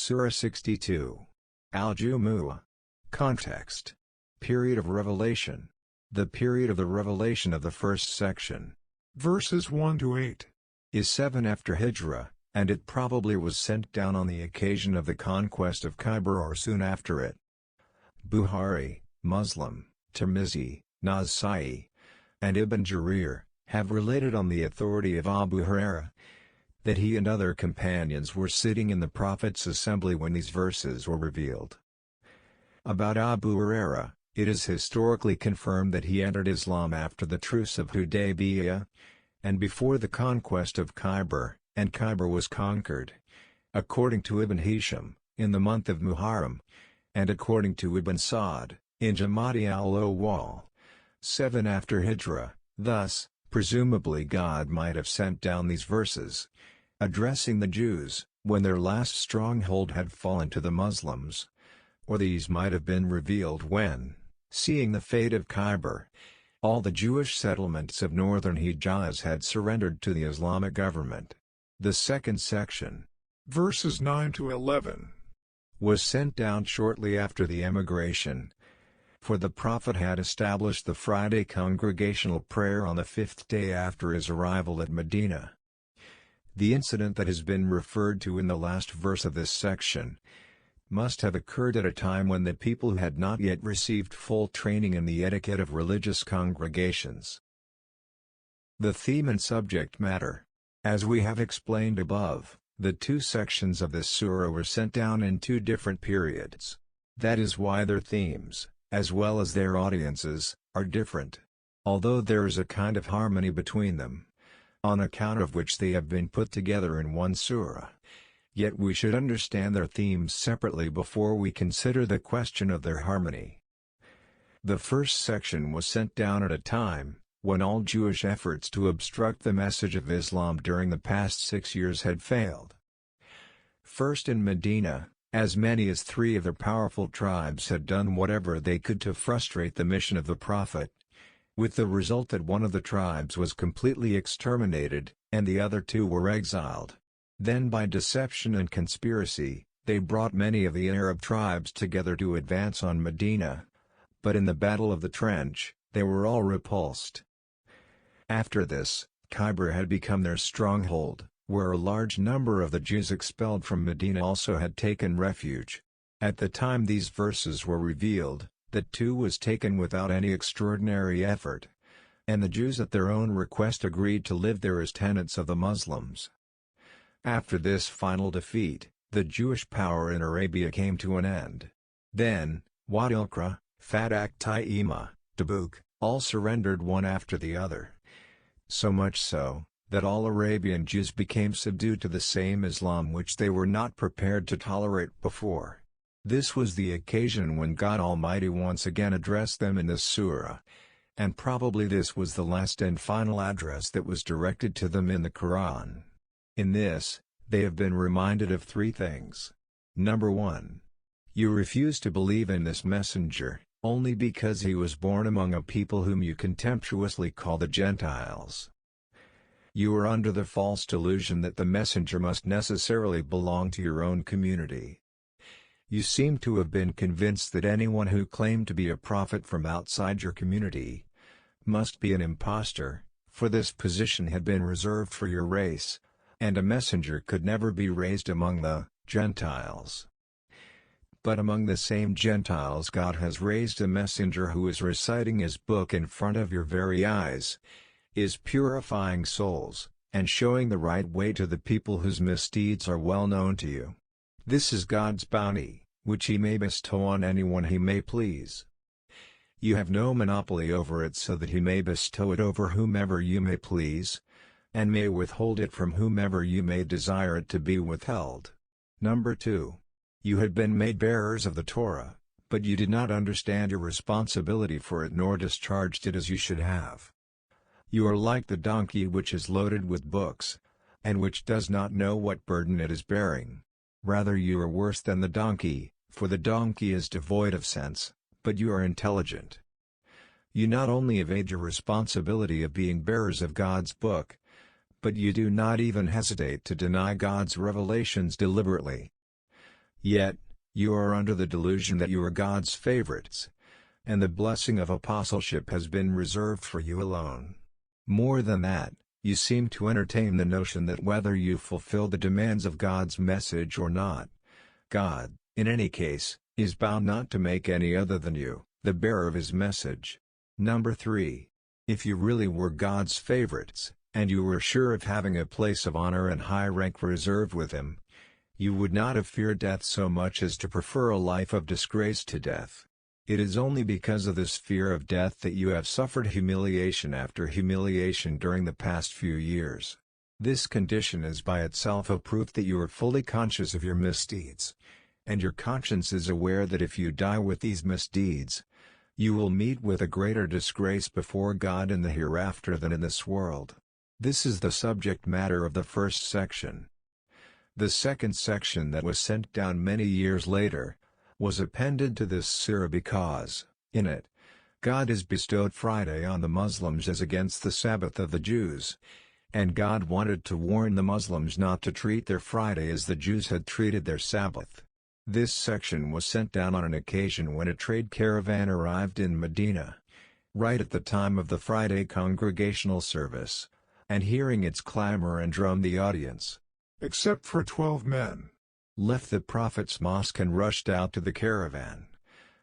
Surah 62. Al-Jumu. Context. Period of revelation. The period of the revelation of the first section, verses 1 to 8, is 7 after Hijrah, and it probably was sent down on the occasion of the conquest of Khyber or soon after it. Bukhari, Muslim, Tirmizi, Nasai, and Ibn Jarir have related on the authority of Abu Hurairah that he and other companions were sitting in the Prophet's assembly when these verses were revealed. About Abu Hurairah, it is historically confirmed that he entered Islam after the Truce of Hudaybiyah, and before the conquest of Khyber, and Khyber was conquered, according to Ibn Hisham, in the month of Muharram, and according to Ibn Sa'd, in Jamadi al-Awwal, 7 after Hijrah. Thus, presumably God might have sent down these verses, addressing the Jews, when their last stronghold had fallen to the Muslims. Or these might have been revealed when, seeing the fate of Khyber, all the Jewish settlements of northern Hijaz had surrendered to the Islamic government. The second section, verses 9 to 11, was sent down shortly after the emigration, for the Prophet had established the Friday congregational prayer on the 5th day after his arrival at Medina. The incident that has been referred to in the last verse of this section must have occurred at a time when the people had not yet received full training in the etiquette of religious congregations. The theme and subject matter. As we have explained above, the two sections of this surah were sent down in two different periods. That is why their themes, as well as their audiences, are different, although there is a kind of harmony between them, on account of which they have been put together in one surah. Yet we should understand their themes separately before we consider the question of their harmony. The first section was sent down at a time when all Jewish efforts to obstruct the message of Islam during the past 6 years had failed. First in Medina, as many as 3 of the powerful tribes had done whatever they could to frustrate the mission of the Prophet, with the result that one of the tribes was completely exterminated, and the other 2 were exiled. Then by deception and conspiracy, they brought many of the Arab tribes together to advance on Medina. But in the Battle of the Trench, they were all repulsed. After this, Khyber had become their stronghold, where a large number of the Jews expelled from Medina also had taken refuge. At the time these verses were revealed, that too was taken without any extraordinary effort, and the Jews at their own request agreed to live there as tenants of the Muslims. After this final defeat, the Jewish power in Arabia came to an end. Then, Wad al-Qura, Fadak Taima, Tabuk, all surrendered one after the other. So much so, that all Arabian Jews became subdued to the same Islam which they were not prepared to tolerate before. This was the occasion when God Almighty once again addressed them in this surah, and probably this was the last and final address that was directed to them in the Quran. In this, they have been reminded of 3 things. Number 1. You refuse to believe in this messenger, only because he was born among a people whom you contemptuously call the Gentiles. You are under the false delusion that the messenger must necessarily belong to your own community. You seem to have been convinced that anyone who claimed to be a prophet from outside your community must be an impostor, for this position had been reserved for your race, and a messenger could never be raised among the Gentiles. But among the same Gentiles God has raised a messenger who is reciting his book in front of your very eyes, is purifying souls, and showing the right way to the people whose misdeeds are well known to you. This is God's bounty, which he may bestow on anyone he may please. You have no monopoly over it so that he may bestow it over whomever you may please, and may withhold it from whomever you may desire it to be withheld. Number 2. You had been made bearers of the Torah, but you did not understand your responsibility for it nor discharged it as you should have. You are like the donkey which is loaded with books, and which does not know what burden it is bearing. Rather you are worse than the donkey, for the donkey is devoid of sense, but you are intelligent. You not only evade your responsibility of being bearers of God's book, but you do not even hesitate to deny God's revelations deliberately. Yet, you are under the delusion that you are God's favorites, and the blessing of apostleship has been reserved for you alone. More than that, you seem to entertain the notion that whether you fulfill the demands of God's message or not, God, in any case, is bound not to make any other than you, the bearer of his message. Number 3. If you really were God's favorites, and you were sure of having a place of honor and high rank reserved with him, you would not have feared death so much as to prefer a life of disgrace to death. It is only because of this fear of death that you have suffered humiliation after humiliation during the past few years. This condition is by itself a proof that you are fully conscious of your misdeeds, and your conscience is aware that if you die with these misdeeds, you will meet with a greater disgrace before God in the hereafter than in this world. This is the subject matter of the first section. The second section, that was sent down many years later, was appended to this surah because, in it, God has bestowed Friday on the Muslims as against the Sabbath of the Jews, and God wanted to warn the Muslims not to treat their Friday as the Jews had treated their Sabbath. This section was sent down on an occasion when a trade caravan arrived in Medina, right at the time of the Friday congregational service, and hearing its clamor and drum, the audience, except for 12 men, left the Prophet's mosque and rushed out to the caravan,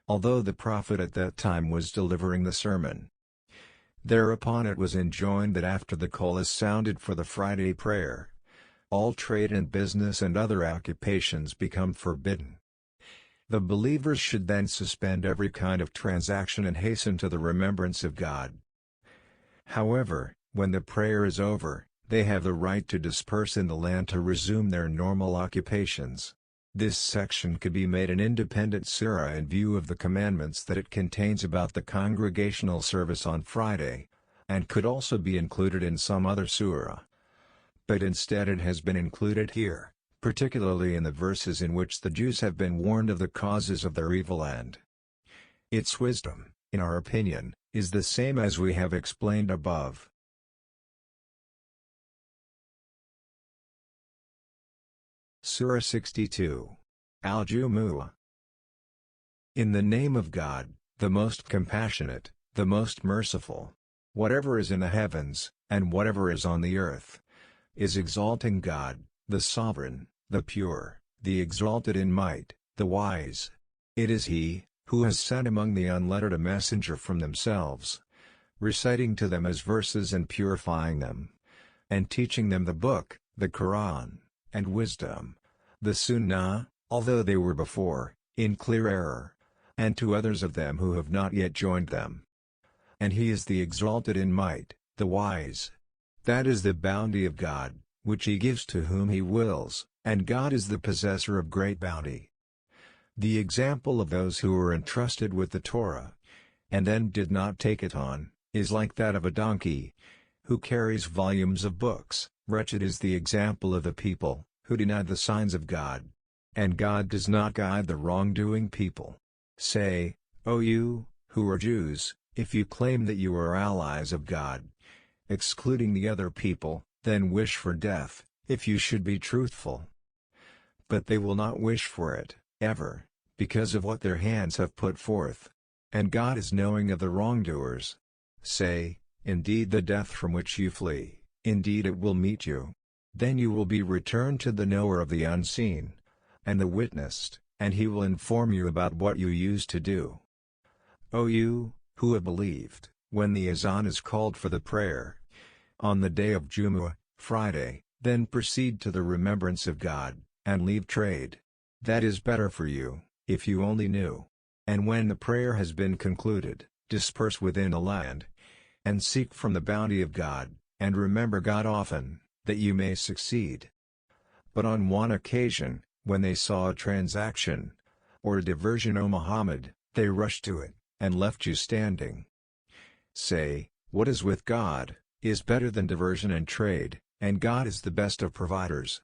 although the Prophet at that time was delivering the sermon. Thereupon it was enjoined that after the call is sounded for the Friday prayer, all trade and business and other occupations become forbidden. The believers should then suspend every kind of transaction and hasten to the remembrance of God. However, when the prayer is over, they have the right to disperse in the land to resume their normal occupations. This section could be made an independent surah in view of the commandments that it contains about the congregational service on Friday, and could also be included in some other surah. But instead it has been included here, particularly in the verses in which the Jews have been warned of the causes of their evil end. Its wisdom, in our opinion, is the same as we have explained above. Surah 62. Al-Jumu. In the name of God, the most compassionate, the most merciful. Whatever is in the heavens, and whatever is on the earth, is exalting God, the sovereign, the pure, the exalted in might, the wise. It is He, who has sent among the unlettered a messenger from themselves, reciting to them His verses and purifying them, and teaching them the book, the Quran, and wisdom, the Sunnah, although they were before, in clear error, and to others of them who have not yet joined them. And He is the exalted in might, the wise. That is the bounty of God, which He gives to whom He wills, and God is the possessor of great bounty. The example of those who were entrusted with the Torah, and then did not take it on, is like that of a donkey, who carries volumes of books. Wretched is the example of the people, who deny the signs of God. And God does not guide the wrongdoing people. Say, O you, who are Jews, if you claim that you are allies of God, excluding the other people, then wish for death, if you should be truthful. But they will not wish for it, ever, because of what their hands have put forth. And God is knowing of the wrongdoers. Say, indeed the death from which you flee, indeed it will meet you. Then you will be returned to the knower of the unseen, and the witnessed, and he will inform you about what you used to do. O you, who have believed, when the azan is called for the prayer, on the day of Jumu, Friday, then proceed to the remembrance of God, and leave trade. That is better for you, if you only knew. And when the prayer has been concluded, disperse within the land, and seek from the bounty of God, and remember God often, that you may succeed. But on one occasion, when they saw a transaction, or a diversion, O Muhammad, they rushed to it, and left you standing. Say, what is with God, is better than diversion and trade, and God is the best of providers.